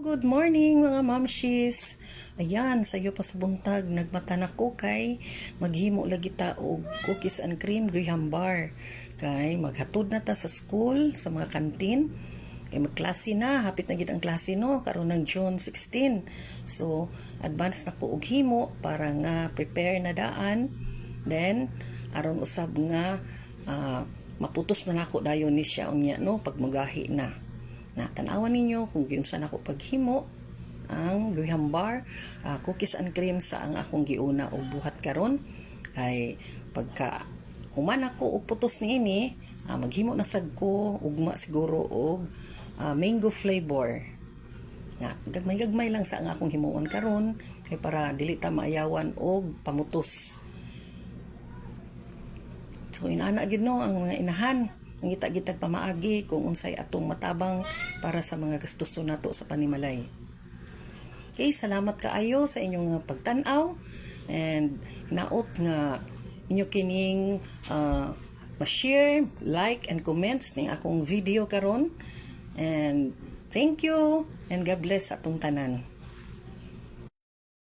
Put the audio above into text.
Good morning mga mamshis. Ayan, sayo pa sa buntag nagmata na ko kay maghimo lagi ta og cookies and cream graham bar. Kay maghatod na ta sa school sa mga kantin. Kay magklase na, hapit na gid ang klase no karon ng June 16. So, advance na ko og himo para nga prepare na daan. Then aron usab nga maputos na nako dayon ni siya unya no pag magahi na. Tanawan ninyo kung giunsa nako paghimo ang graham bar, cookies and cream sa ang akong giuna og buhat karon. Kay pagka human ako og putos niini, maghimo na sad ko ugma siguro og mango flavor. Gagmay-gagmay lang sa ang akong himuon karon kay para dili ta maayawan og pamutos. So inana gid no ang mga inahan ngita-gitag pamaagi kung unsay atong matabang para sa mga gastuson nato sa panimalay. Okay, salamat kaayo sa inyong pagtan-aw and naot nga inyo kining ma-share, like and comments ning akong video karon. And thank you and God bless atong tanan.